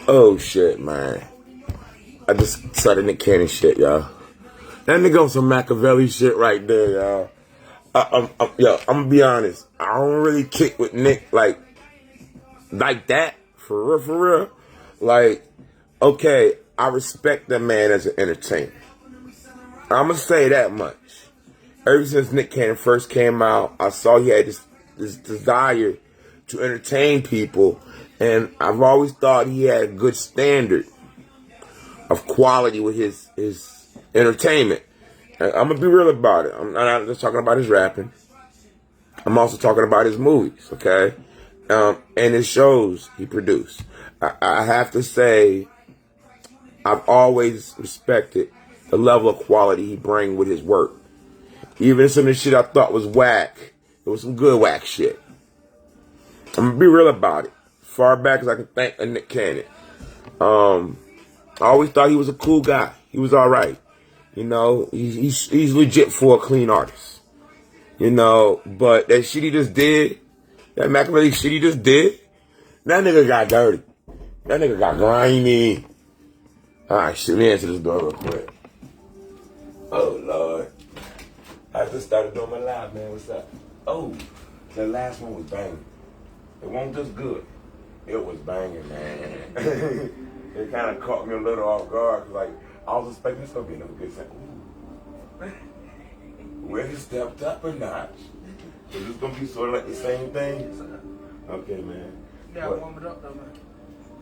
Oh shit, man. I just saw the Nick Cannon shit, y'all. That nigga on some Machiavelli shit right there, y'all. I'm gonna be honest. I don't really kick with Nick like that. For real. Like, okay, I respect that man as an entertainer. I'm gonna say that much. Ever since Nick Cannon first came out, I saw he had this desire to entertain people, and I've always thought he had a good standard of quality with his entertainment. I'm gonna be real about it. I'm not just talking about his rapping. I'm also talking about his movies, okay? And his shows he produced. I have to say, I've always respected the level of quality he bring with his work. Even some of the shit I thought was whack, it was some good whack shit. I'm gonna be real about it. Far back as I can think of Nick Cannon. I always thought he was a cool guy. He was all right. You know, he's legit for a clean artist. You know, but that shit he just did, that Machiavelli shit he just did, that nigga got dirty. That nigga got grimy. Alright, shit, let me answer this door real quick. Oh, Lord. I just started doing my live, man. What's up? Oh, the last one was banging. It wasn't just good. It was banging, man. It kind of caught me a little off guard. Like, I was expecting this to be another good thing. Where he stepped up a notch. Is this going to be sort of like the same thing? Okay, man. Yeah, warm it up, though, man.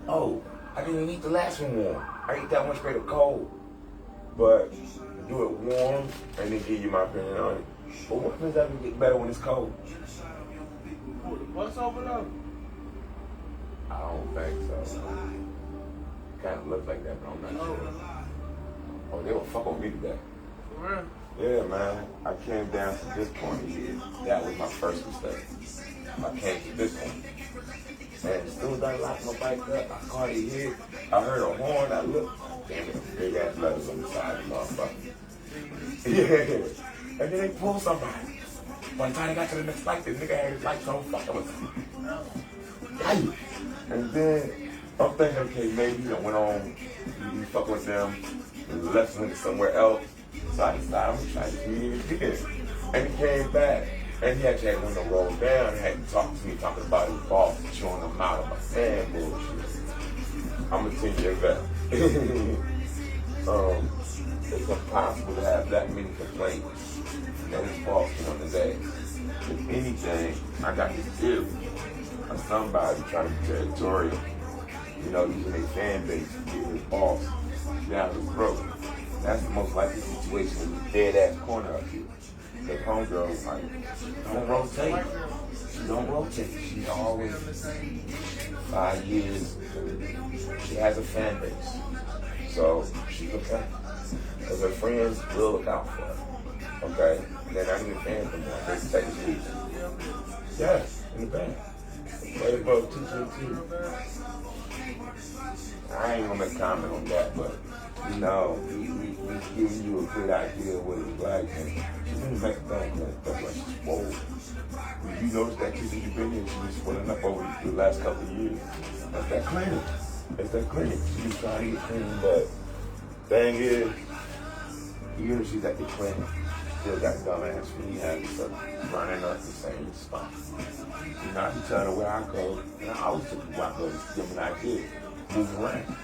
Oh, I didn't eat the last one warm. I ate that one straight up cold. But do it warm and then give you my opinion on it. But what does that get better when it's cold? What's over there? I don't think so. Kind of looks like that, but I'm not sure. Oh, they will fuck on me today. For real? Yeah, man. I came down to this point here. That was my first mistake. I came to this point. And as soon as I locked my bike up, I caught it hit. I heard a horn. I looked. Damn it, big ass letters on the side of the motherfucker. Yeah. And then they pulled somebody. By the time they got to the next light, the nigga had his lights on. Fuck, I was like, and then I'm thinking, okay, maybe I went on, you fuck with them, and left went somewhere else. So I decided I'm gonna try to do it again. And he came back, and he actually had the window rolled down, and had to talk to me, talking about his boss, chewing him out of my fan bullshit. I'm a 10-year vet. It's impossible to have that many complaints that his boss on his ass. If anything, I got this theory of somebody trying to be territorial, you know, using their fan base to get his boss down his throat. That's the most likely situation in the dead ass corner up here. The homegirl was like, don't rotate. She don't rotate. She's always 5 years. She has a fan base. So she's okay. Because her friends will look out for her. Okay? They're not even fans anymore. They take it easy. Yeah, in the band. Play the boat 222. I ain't gonna make a comment on that, but you know, we giving you a good idea of what it's like, and she didn't make a thing that's like she's swole. You notice that kid you've been here, she's been swelling up over the last couple of years. That's that clinic. It's that clinic. She's trying to get clean, but thing is, even if she's at the clinic, still got dumbass rehabs running up the same spot. You know, I be telling her where I go, and I always took where I go to give them an idea. Move around.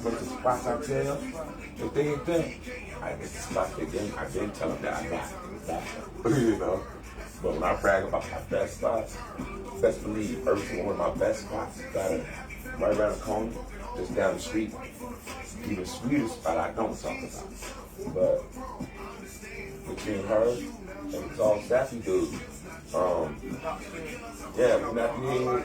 But the spots I tell, if they ain't there, I get the spots they didn't. I didn't tell them that I got it. You know? But when I brag about my best spots, best believe every single one of my best spots got it right around the corner, just down the street. Even sweeter spot I don't talk about. But between her and it's all sassy dudes, yeah, we're not here.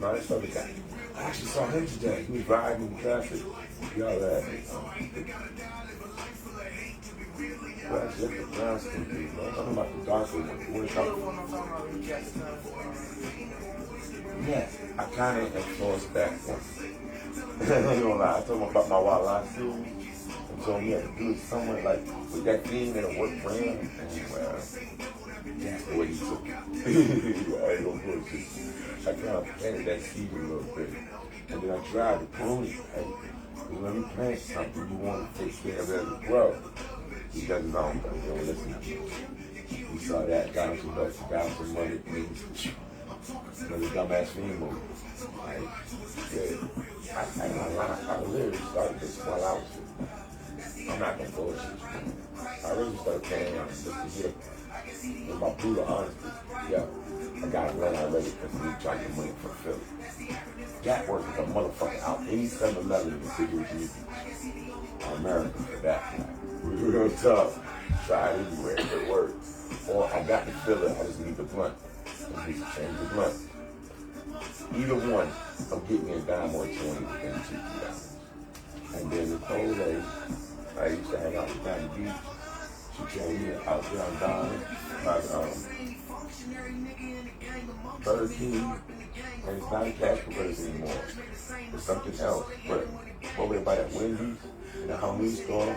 No, that's other guy. I actually saw him today. He was riding in traffic. Y'all that. Well, actually, that's the brown skin dude. I'm talking about the darker one. What are you talking about? Yeah, I kind of influenced that one. I ain't gonna lie. I told him about my wildlife series. And told me I had to do it somewhere like with that theme in a work brand. And that's the way he took it. I ain't gonna bullshit. I kind of planted that seed a little bit. And then I tried to prune it. Hey, when you plant something, you want to take care of it as it grows. He doesn't know, but he don't listen to me. We saw that, got him some bucks, got him some money, please. Another dumbass fiend movie. Like, yeah, I ain't gonna lie, I literally started this while I was shit. I'm not gonna bullshit you. I really started playing on just to get with my brutal honesty. Yeah, I got to run already because we trying to get money for Philly. Jack works as a motherfucker out any 7-Eleven in the city of Houston. America for that. Real tough. Try it anywhere, it works. Or I got to fill it, I just need the blunt. I need to change the blunt. Either one, I'm getting me a dime or 20 and $2. And then the cold days, I used to hang out with Patty Beach. She came in out there on Dime, by Burger King, and it's not a cash burgers anymore. It's something else. But over there by that Wendy's, in the Humvee store on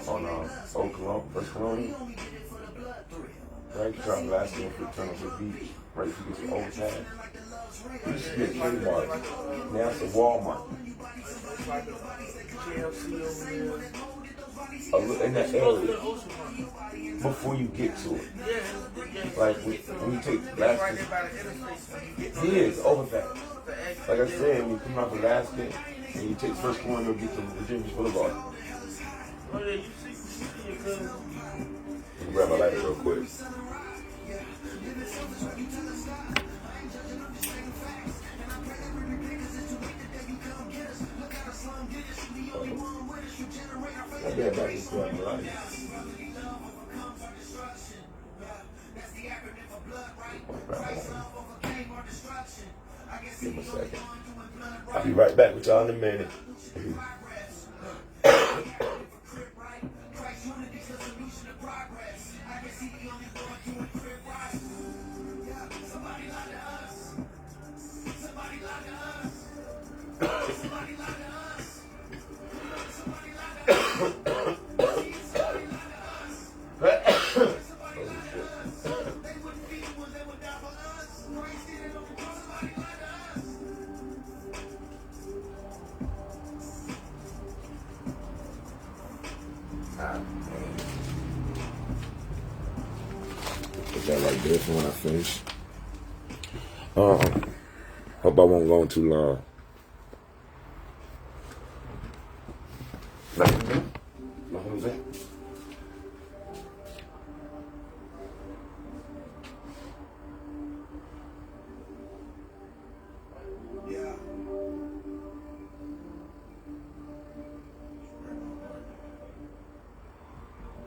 First Colonial, right? You try last year for Eternal Beach, right? You get some overtime. You used to be a Kmart. Now it's a Walmart. In that area, before you get to it. Like when you take last year, it's overfast. Like I said, when you come out from Alaska and you take First Colonial, get to Virginia Boulevard. Let me grab my lighter real quick. I'll be back and grab my lighter. Give me a second. I'll be right back with y'all in a minute. Put that right there for when I finish. Hope I won't go on too long.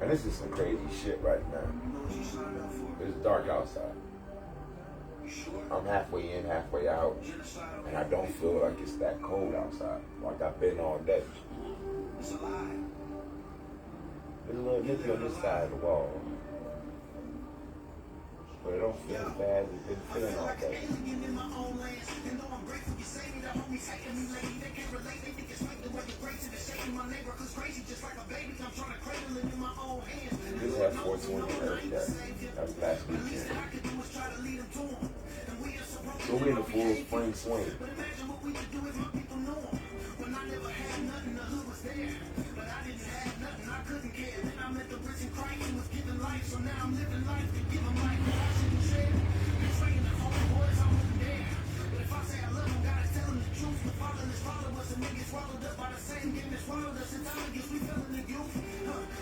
And this is some crazy shit right now. It's dark outside. I'm halfway in, halfway out, and I don't feel like it's that cold outside. Like I've been all day. There's a little nippy on this side of the wall, but it don't feel as bad as it's been feeling all day. This had 420 Earth Day. That was last weekend. So we're in the full spring swing.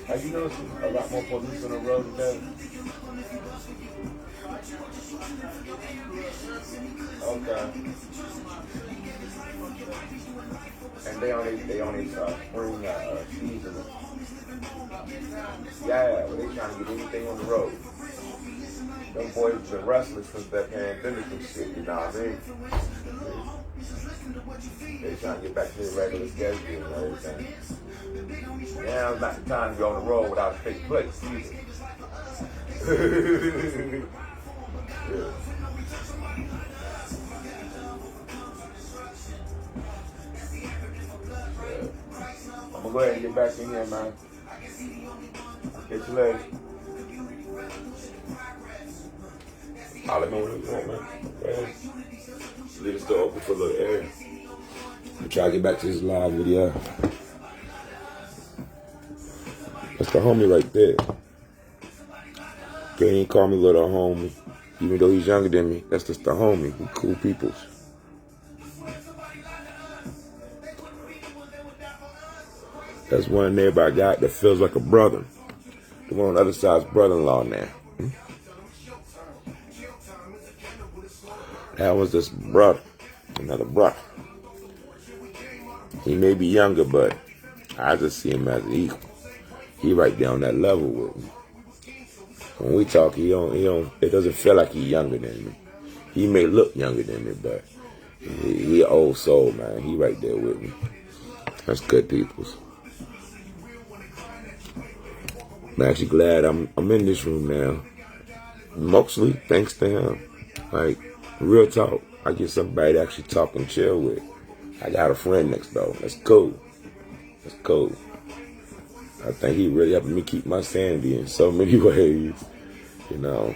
Have you noticed a lot more police on the road today? Okay. And they on spring season. Yeah, but they trying to get anything on the road. Them boys been restless since that pandemic and shit, you know what I mean? They trying to get back to their regular schedule and everything. Now it's not the time to go on the road without a fake place either. Yeah. I'm gonna go ahead and get back in here, man. Catch you later. I'll let me know what you want, man. Leave the store open for a little air. I'm trying to get back to this live video. That's the homie right there. Can't even call me little homie. Even though he's younger than me, that's just the homie. We cool peoples. That's one neighbor I got that feels like a brother. The one on the other side's brother-in-law now. That was this brother. Another brother. He may be younger, but I just see him as an equal. He right down that level with me. When we talk, he don't, it doesn't feel like he's younger than me. He may look younger than me, but he an old soul, man. He right there with me. That's good peoples. I'm actually glad I'm in this room now. Mostly thanks to him. Like, real talk. I get somebody to actually talk and chill with. I got a friend next door. That's cool. That's cool. I think he really helping me keep my sanity in so many ways. You know,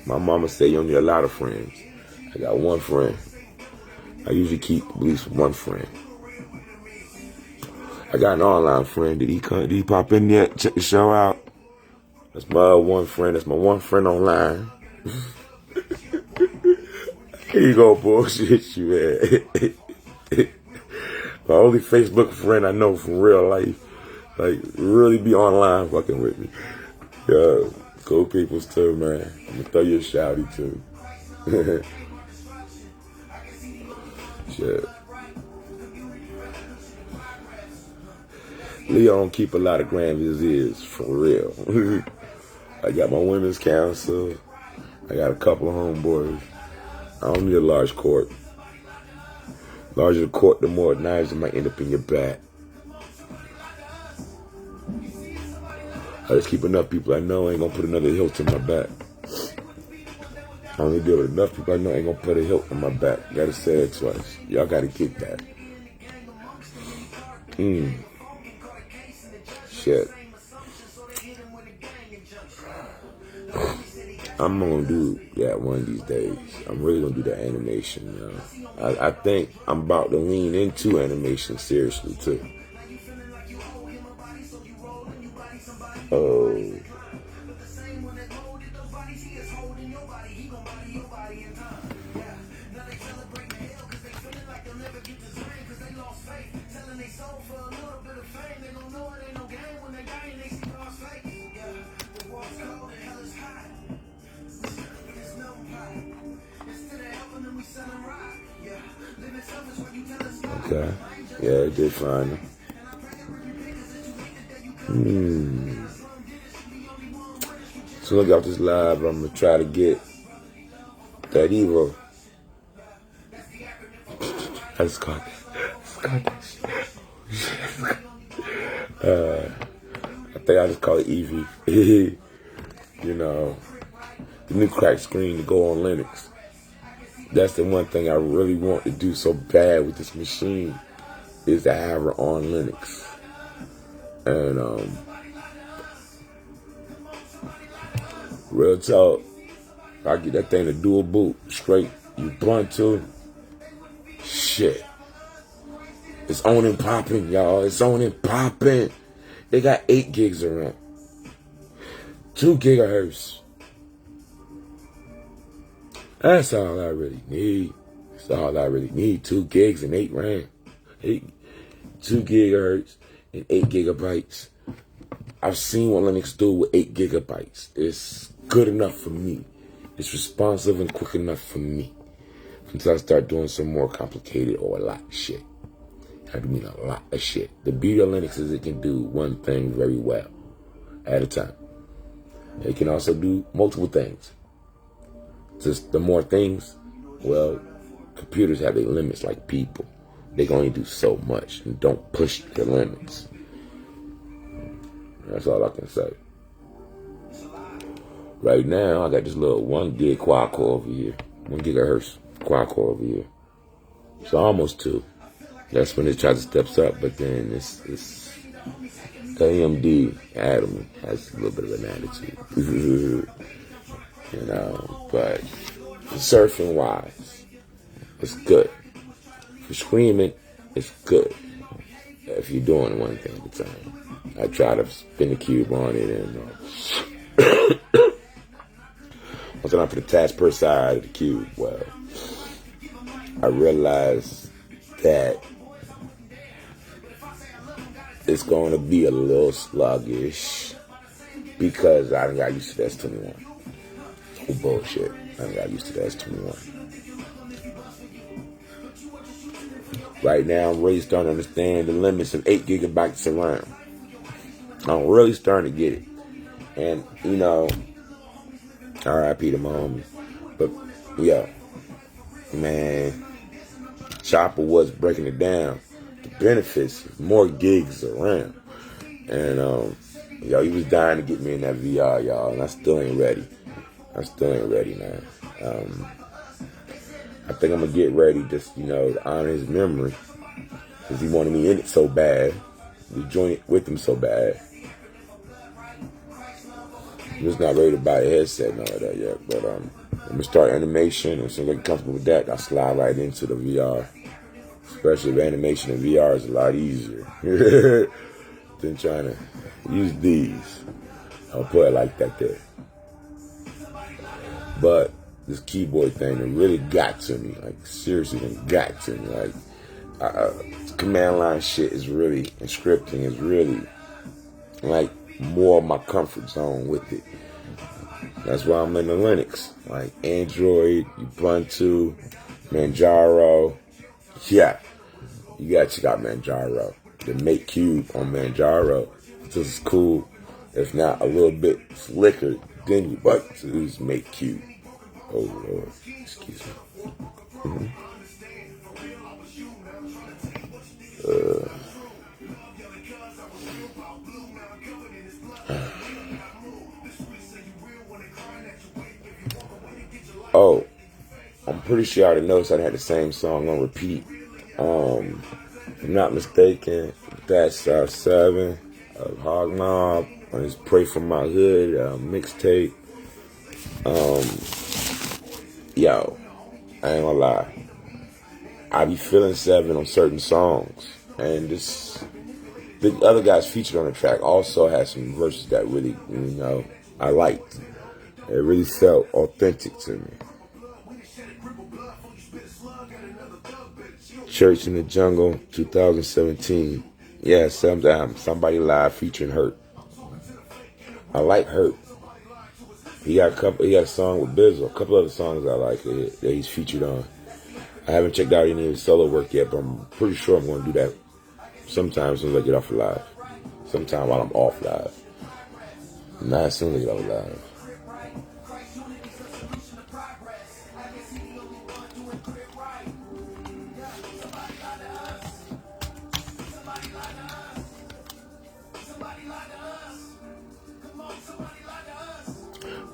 my mama said you don't need a lot of friends. I got one friend. I usually keep at least one friend. I got an online friend. Did he pop in yet? Check the show out. That's my one friend. That's my one friend online. Here you go, bullshit you, man. My only Facebook friend I know from real life. Like, really be online fucking with me. Yeah, cool peoples too, man. I'm gonna throw you a shouty too. Shit. Leo don't keep a lot of grams as is, for real. I got my women's council. I got a couple of homeboys. I don't need a large court. Larger the court, the more knives that might end up in your back. I just keep enough people I know ain't gonna put another hilt in my back. I only deal with enough people I know ain't gonna put a hilt in my back. Gotta say it twice. Y'all gotta get that. Shit. I'm gonna do that one of these days. I'm really gonna do that animation, you know. I think I'm about to lean into animation seriously too. Oh. Okay. Yeah, it did fine. So look out this live, I'm gonna try to get that Evo. I just caught that shit. I think I just call it Eevee. You know, the new crack screen to go on Linux. That's the one thing I really want to do so bad with this machine, is to have her on Linux. And real talk, if I get that thing to dual boot straight, you blunt too. Shit. It's on and popping, y'all. It's on and popping. They got 8 gigs of RAM. 2 gigahertz. That's all I really need. That's all I really need. 2 gigs and 8 RAM. 2 gigahertz and 8 gigabytes. I've seen what Linux do with 8 gigabytes. It's good enough for me. It's responsive and quick enough for me. Until I start doing some more complicated or a lot of shit. I mean a lot of shit. The beauty of Linux is it can do one thing very well at a time. It can also do multiple things. Just the more things, well, computers have their limits like people. They can only do so much and don't push the limits. That's all I can say. Right now, I got this little 1 gig quad core over here. 1 gigahertz quad core over here. So almost 2. That's when it tries to steps up, but then it's the AMD Atom has a little bit of an attitude. You know, but surfing wise, it's good. For screaming, it's good if you're doing one thing at a time. I try to spin the cube on it, and once I put the task per side of the cube, well, I realized that it's going to be a little sluggish because I done got used to the S21. Oh, bullshit. I done got used to the S21. Right now, I'm really starting to understand the limits of 8 gigabytes of RAM. I'm really starting to get it. And, you know, RIP to my homies. But, yeah, man, Chopper was breaking it down. The benefits, more gigs of RAM. And, yo, he was dying to get me in that VR, y'all. And I still ain't ready. Man. I think I'm going to get ready just, you know, to honor his memory. Because he wanted me in it so bad. We joined it with him so bad. I'm just not ready to buy a headset and all of that yet. But I'm going to start animation. And as soon as I get comfortable with that, I'll slide right into the VR. Especially if animation in VR is a lot easier than trying to use these. I'll put it like that there. But this keyboard thing, it really got to me. Like, seriously, it got to me. Like, command line shit is really, and scripting is really, like, more of my comfort zone with it. That's why I'm in the Linux. Like, Android, Ubuntu, Manjaro. Yeah, you gotta check out Manjaro. The Make Cube on Manjaro. This is cool. If not a little bit slicker than Ubuntu's Make Cube. Oh, Lord. Excuse me. Mm-hmm. Oh, I'm pretty sure I already noticed I had the same song on repeat. If I'm not mistaken, that's 7 of Hog Mob on his Pray for My Hood mixtape. Yo, I ain't gonna lie. I be feeling 7 on certain songs. And the other guys featured on the track also had some verses that really, you know, I liked. It really felt authentic to me. Church in the Jungle, 2017. Yeah, Somebody Live featuring Hurt. I like Hurt. He got a song with Bizzle. A couple other songs I like that he's featured on. I haven't checked out any of his solo work yet, but I'm pretty sure I'm going to do that sometime as soon as I get off live. Sometime while I'm off live. Not as soon as I get off live.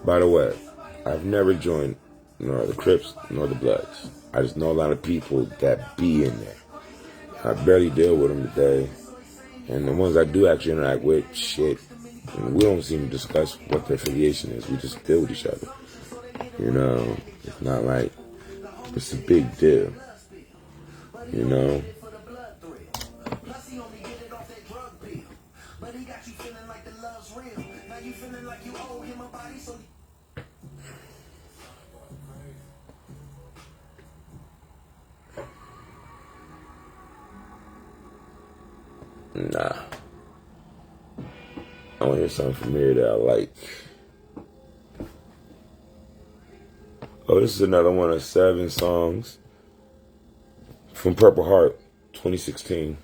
By the way, I've never joined nor the Crips nor the Bloods. I just know a lot of people that be in there. I barely deal with them today. And the ones I do actually interact with, shit, we don't seem to discuss what their affiliation is. We just deal with each other. You know, it's not like it's a big deal. You know? Nah. I want to hear something from here that I like. Oh, this is another one of 7 songs from Purple Heart, 2016,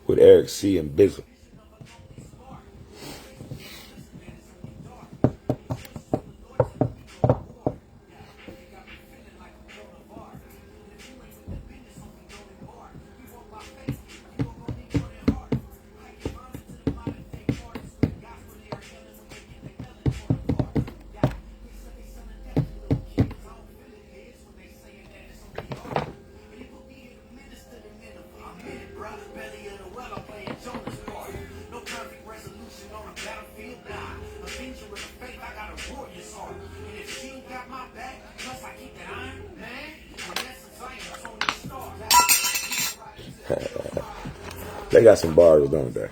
with Eric C. and Bizzle. They got some bars, don't they?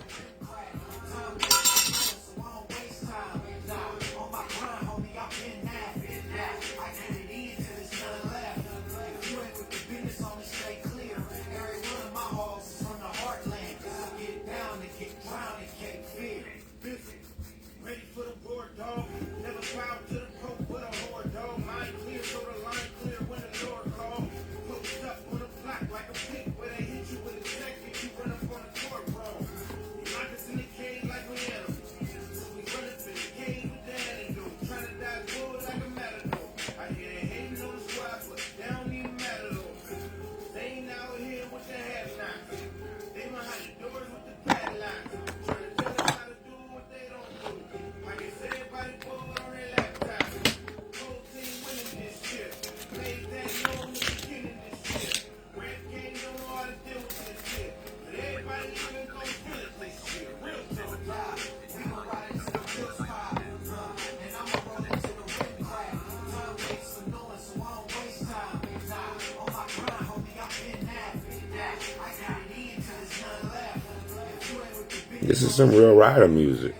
This is some real rider music.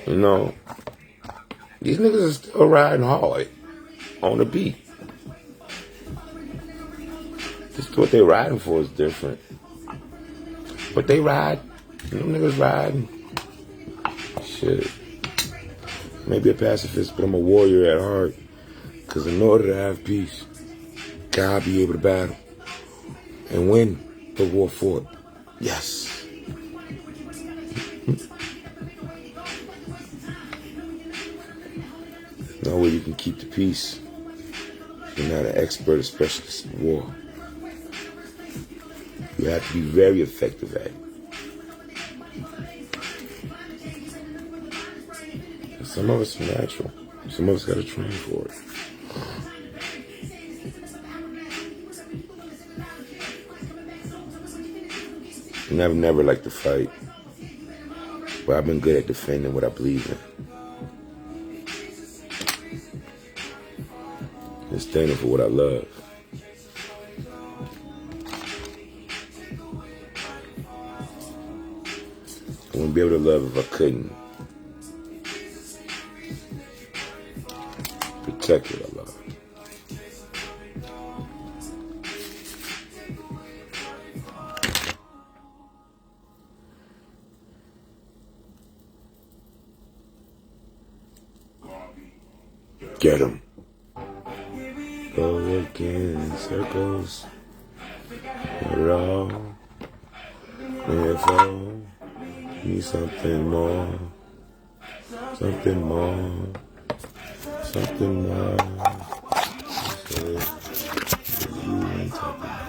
You know, these niggas are still riding hard on the beat. Just what they riding for is different. But they ride, them niggas riding. Shit. Maybe a pacifist, but I'm a warrior at heart. Because in order to have peace, God be able to battle and win the war fought. Yes. No way you can keep the peace. You're not an expert, a specialist in war. You have to be very effective at it. Some of us are natural. Some of us got to train for it. And I've never liked to fight, but I've been good at defending what I believe in. And standing for what I love. I wouldn't be able to love if I couldn't protect what I love. Get 'em. Go again in circles. Not at all. Info. Need something more. Something more. Something more. You ain't talking about.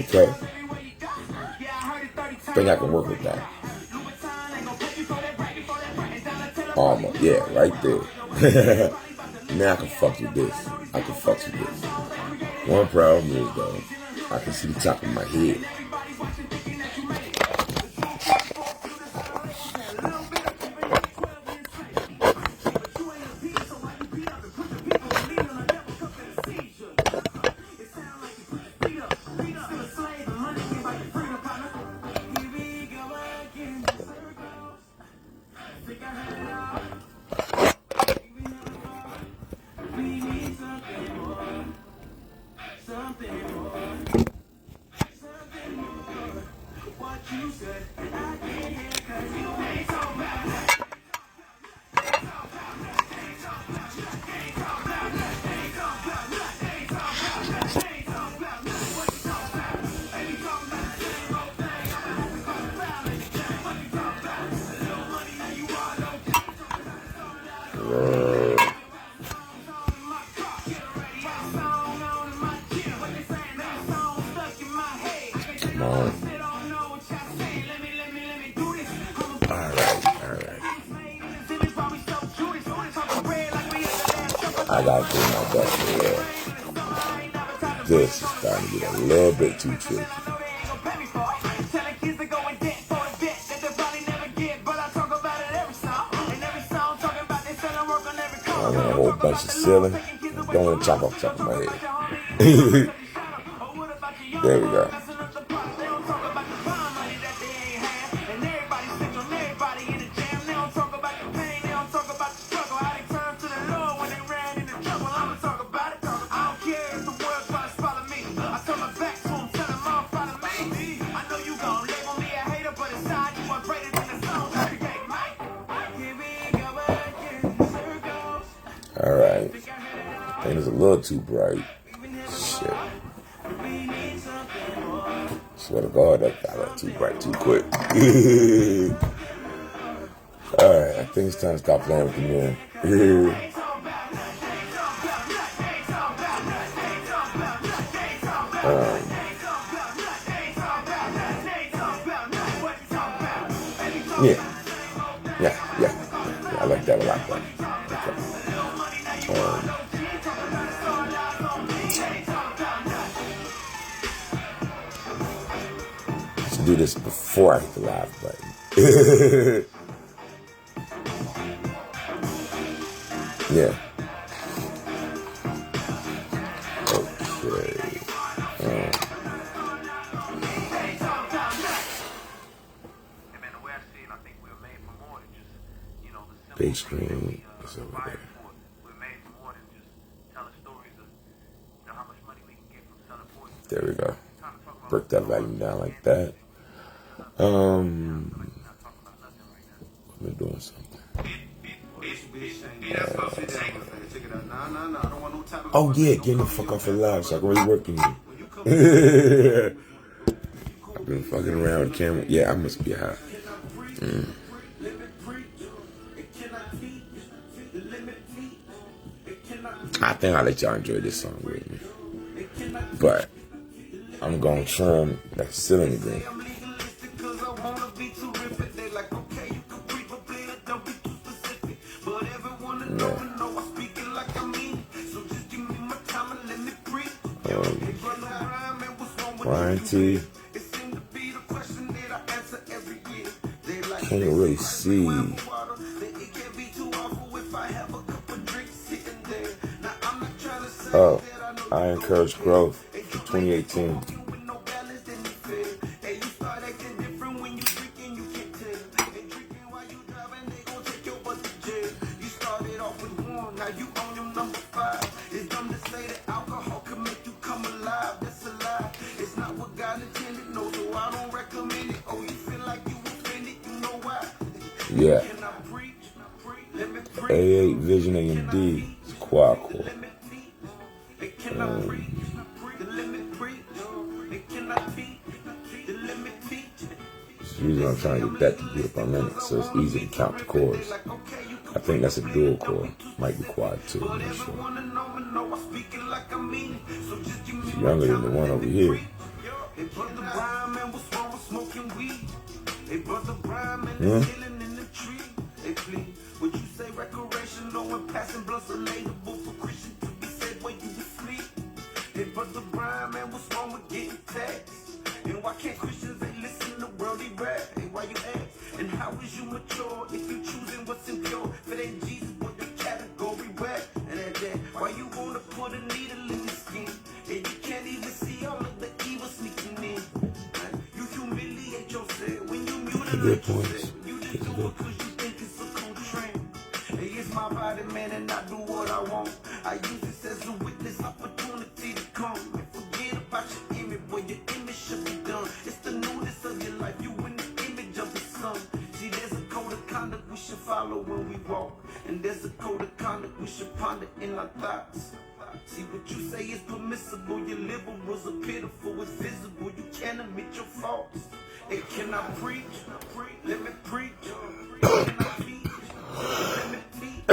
Okay. I think I can work with that. Almost, yeah, right there. Now I can fuck with this. I can fuck with this. One problem is though, I can see the top of my head. Come on. I gotta do my best for real. This is starting to get a little bit too tricky. I want a whole bunch of ceiling. Don't want to chop off top of my head. There we go. Alright. I think it's a little too bright. Shit. Swear to God, that got too bright too quick. Alright, I think it's time to stop playing with the mirror. Yeah, I like that a lot better. Let's do this before I hit the live button. Yeah. Okay. Big screen is over there. There we go. Break that volume down like that. I'm doing something. Oh yeah, getting the fuck off the live so I can really work in here. I've been fucking around with the camera. Yeah, I must be high. I think I'll let y'all enjoy this song with me. But I'm gonna trim that ceiling again. Ryan T. Can't really see. Oh, I encourage growth for 2018. Yeah. A8 Vision AMD is quad core. This is the reason I'm trying to get that to boot up on Linux, so it's easy to count the cores. I think that's a dual core. Might be quad too, I'm not sure. It's younger than the one over here. And why can't Christians they listen to worldly rap? And why you ask? And how is you mature if you choosing what's impure? If it ain't Jesus, what the category rap? And at that, why you wanna put a needle in your skin? And you can't even see all of the evil sneaking in. You humiliate yourself when you mutilate yourself. You just do it cause you think it's a cool trend. Hey, it's my body, man, and I do what I want. I use this as a witness opportunity to come. And forget about your image, boy, your image should be done. It's the newness of your life, you in the image of the sun. See, there's a code of conduct we should follow when we walk. And there's a code of conduct we should ponder in our thoughts. See, what you say is permissible, your liberals are pitiful, it's visible, you can't admit your faults. And can I preach? Let me preach. Can I teach? Let me teach.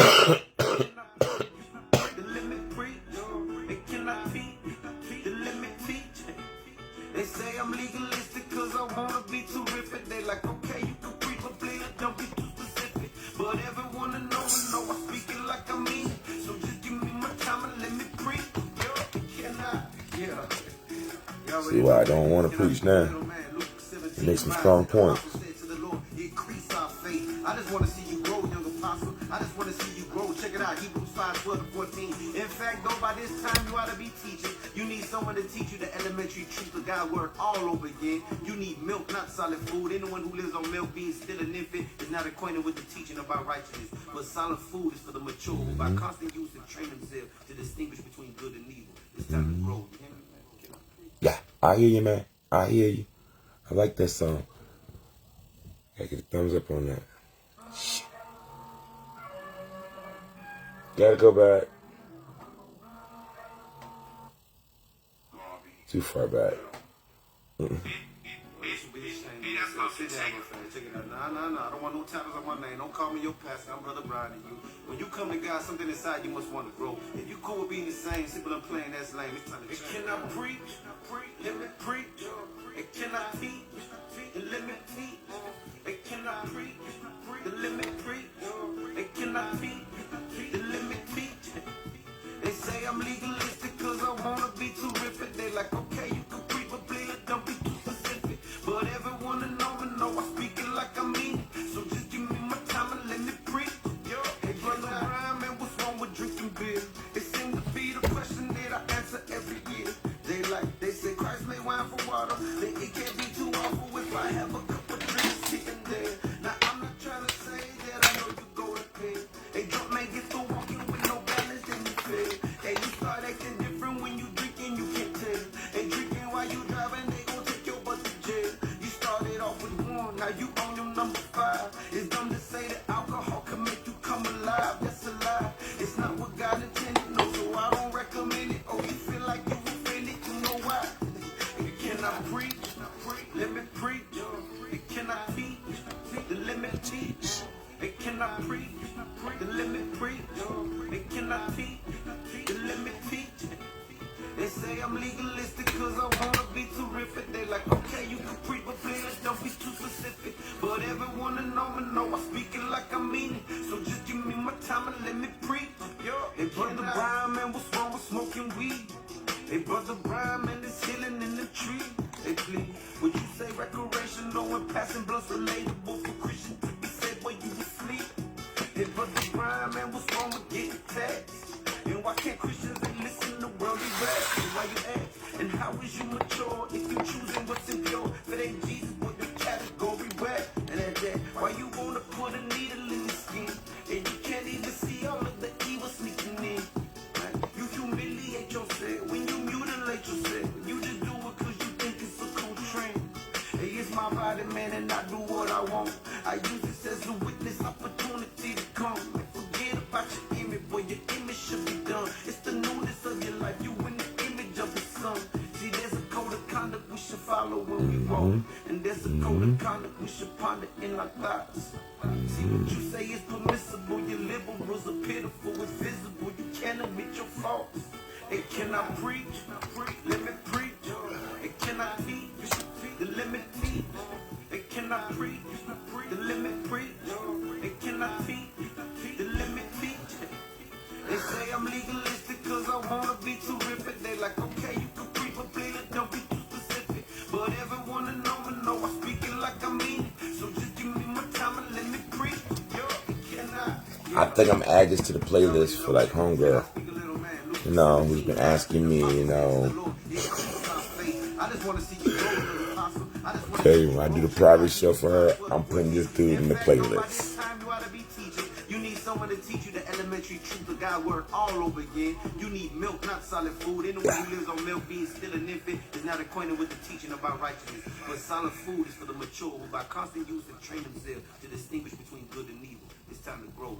Let me preach. And can I teach? Let me teach. They say I'm legalistic cause I wanna be terrific. They like, okay, you can preach, but please don't be too specific. But everyone I know I speak it like I mean it. So just give me my See why I don't want to preach now. It makes some strong points. I just want to see you grow, young apostle. I just want to see you grow. Check it out, Hebrews 5:12-14. In fact, though, by this time you ought to be teaching. You need someone to teach you the elementary truth of God's word all over again. You need milk, not solid food. Anyone who lives on milk, being still an infant, is not acquainted with the teaching about righteousness. But solid food is for the mature, who by constant use have trained themselves to distinguish between good and evil. It's time to grow. Yeah, I hear you, man. I hear you. I like that song. Gotta get a thumbs up on that. Shit. Gotta go back. Too far back. Sit down, my friend. Check it out. Nah. I don't want no titles on my name. Don't call me your pastor. I'm Brother Brian to you. When you come to God, something inside you must want to grow. If you cool with being the same, simple and plain, that's lame. It's time to change. It cannot preach, let me preach. It cannot teach, let me teach. It cannot preach, let me preach. It cannot teach, let me teach. They say I'm legalistic cause I wanna be terrific. They like, okay, you can preach, but please don't be too specific. But everyone to know I speak it like I mean it. So just give me my time and let me preach. Hey, Brother Brian, man, what's wrong with drinking beer? It seems to be the question that I answer every year. They say Christ made wine for water. It can't be too awful if I have a cup of drinks sitting there. Now I'm not trying to say that I know you go to bed. A drunk man gets to walking with no balance in your bed. Hey, you start acting different when you drinking, you can't tell. Hey, drinking while you driving, they gon' take your butt to jail. You started off with one, now you on your number 5. It's dumb to say that alcohol can make you come alive. That's a lie. It's not what God intended, no, so I don't recommend it. Oh, you feel like you offended, you know why? It cannot preach, let me preach. It cannot teach, let me teach. It cannot preach, let me preach. It cannot teach, let me teach. They say I'm legalistic cause I wanna be terrific. They like, okay, you can preach, but please don't be too specific. But everyone to know I speak it like I mean it. So just give me my time and let me preach. Hey, Brother Brian, man, what's wrong with smoking weed? Hey, Brother Brian, man, there's healing in the tree. Hey, please, would you say recreational when passing blood's relatable for Christians to be said where you asleep? Hey, Brother Brian, man, what's wrong with getting taxed? And why can't Christians listen to worldly rap? Why you ask? And how is you mature if you choosing what's impure? If it ain't Jesus, what the category rap? And at that, why you wanna put a needle in your skin? And you can't even see all of the evil sneaking in. Right? You humiliate yourself when you mutilate yourself. You just do it cause you think it's a cool trend. Hey, it's my body, man, and I do what I want. I use this as a witness opportunity to come. And forget about your image, boy, your image should be done. It's the newness of your life, you in the image of the sun. See, there's a code of conduct we should follow when we walk. And there's a code of conduct we should ponder in our thoughts. See, what you say is permissible, your liberals are pitiful, it's visible, you can't admit your faults. It cannot preach, let me preach. It cannot teach, let me teach. It cannot preach, let me preach. It cannot teach, let me teach. They say I'm legalistic cause I wanna be terrific. They like, okay, you can preach, but please don't be too specific. But everyone to know I speak it like I mean it. So just give me my time and let me preach. It cannot. I think I'm adding this to the playlist for like homegirl. You know, who's been asking me, you know. Okay, when I do the private show for her, I'm putting this dude in the playlist. You need someone to teach you the elementary truth of God's word all over again. You need milk, not solid food. Anyone who lives on milk, being still an infant, is not acquainted with the teaching about righteousness. But solid food is for the mature, who by constant use have trained themselves to distinguish between good and evil. It's time to grow.